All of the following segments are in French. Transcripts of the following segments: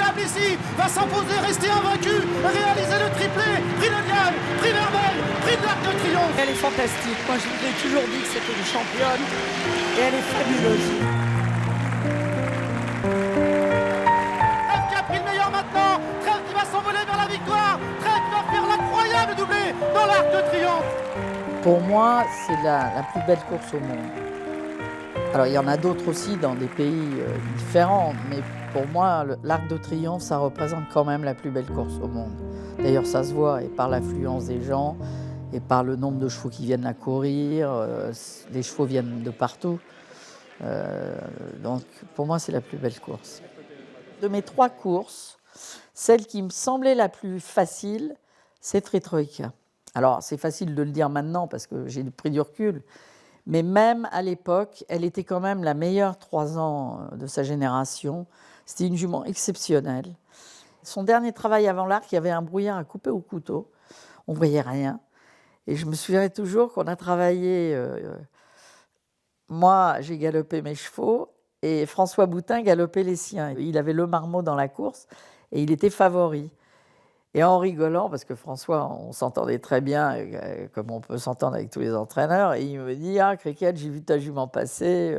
incroyable ici, va s'imposer, rester invaincu, réaliser le triplé, prix de Diane, prix Vermeil, prix de l'Arc de Triomphe. Elle est fantastique, moi je vous ai toujours dit que c'était une championne et elle est fabuleuse. Trèves qui a pris le meilleur maintenant, Trèves qui va s'envoler vers la victoire, Trèves qui va faire l'incroyable doublé dans l'Arc de Triomphe. Pour moi, c'est la plus belle course au monde. Alors, il y en a d'autres aussi dans des pays différents, mais pour moi, l'Arc de Triomphe, ça représente quand même la plus belle course au monde. D'ailleurs, ça se voit et par l'affluence des gens et par le nombre de chevaux qui viennent la courir. Les chevaux viennent de partout. Donc, pour moi, c'est la plus belle course. De mes 3 courses, celle qui me semblait la plus facile, c'est Tretroïka. Alors, c'est facile de le dire maintenant parce que j'ai pris du recul, mais même à l'époque, elle était quand même la meilleure 3 ans de sa génération. C'était une jument exceptionnelle. Son dernier travail avant l'Arc, il y avait un brouillard à couper au couteau. On ne voyait rien. Et je me souviendrai toujours qu'on a travaillé... moi, j'ai galopé mes chevaux et François Boutin galopait les siens. Il avait le marmot dans la course et il était favori. Et en rigolant, parce que François, on s'entendait très bien, comme on peut s'entendre avec tous les entraîneurs, et il me dit « Ah, Cricket, j'ai vu ta jument passer,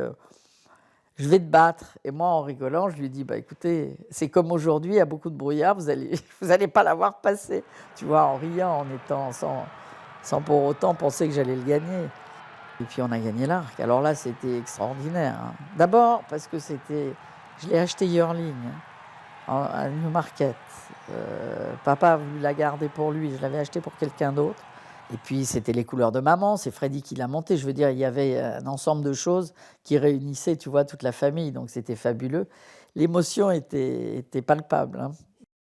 je vais te battre. » Et moi, en rigolant, je lui dis bah, « Écoutez, c'est comme aujourd'hui, il y a beaucoup de brouillard, vous allez pas la voir passer. » Tu vois, en riant, en étant sans pour autant penser que j'allais le gagner. Et puis, on a gagné l'Arc. Alors là, c'était extraordinaire. Hein. D'abord, parce que je l'ai acheté yearling, à Newmarket. Papa a voulu la garder pour lui, je l'avais acheté pour quelqu'un d'autre. Et puis c'était les couleurs de maman, c'est Freddy qui l'a monté. Je veux dire, il y avait un ensemble de choses qui réunissaient, tu vois, toute la famille, donc c'était fabuleux. L'émotion était palpable. Hein.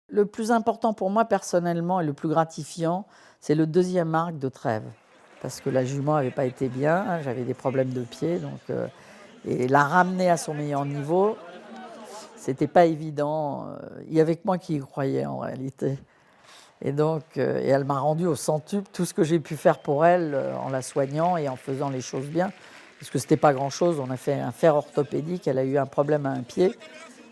Le plus important pour moi personnellement et le plus gratifiant, c'est le 2e Arc de Trèves. Parce que la jument n'avait pas été bien, j'avais des problèmes de pied, donc, et la ramener à son meilleur niveau, c'était pas évident. Il y avait que moi qui y croyais en réalité. Et donc, et elle m'a rendu au centuple tout ce que j'ai pu faire pour elle en la soignant et en faisant les choses bien. Parce que c'était pas grand-chose. On a fait un fer orthopédique. Elle a eu un problème à un pied.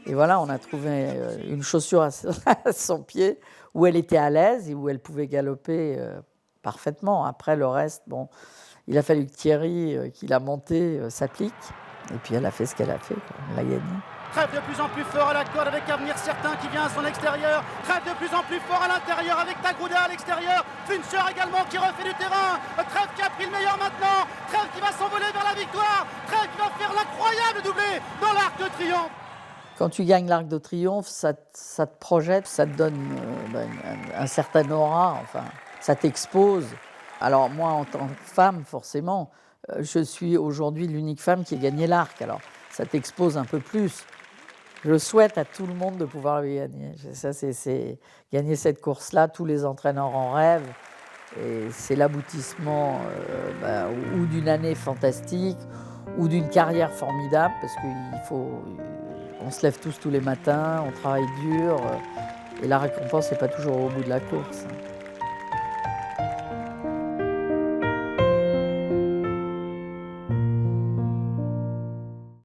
Et voilà, on a trouvé une chaussure à son pied où elle était à l'aise et où elle pouvait galoper parfaitement. Après, le reste, bon, il a fallu que Thierry, qui l'a monté, s'applique. Et puis, elle a fait ce qu'elle a fait. Quoi. Elle a gagné. Trèves de plus en plus fort à la corde avec Avenir Certain qui vient à son extérieur. Trèves de plus en plus fort à l'intérieur avec Tagrouda à l'extérieur. Fincher également qui refait du terrain. Trèves qui a pris le meilleur maintenant. Trèves qui va s'envoler vers la victoire. Trèves qui va faire l'incroyable doublé dans l'Arc de Triomphe. Quand tu gagnes l'Arc de Triomphe, ça te projette, ça te donne un certain aura, enfin, ça t'expose. Alors moi, en tant que femme, forcément, je suis aujourd'hui l'unique femme qui ait gagné l'Arc. Alors ça t'expose un peu plus. Je souhaite à tout le monde de pouvoir le gagner. Ça, c'est gagner cette course-là, tous les entraîneurs en rêvent. Et c'est l'aboutissement ou d'une année fantastique, ou d'une carrière formidable, parce qu'on se lève tous les matins, on travaille dur, et la récompense n'est pas toujours au bout de la course.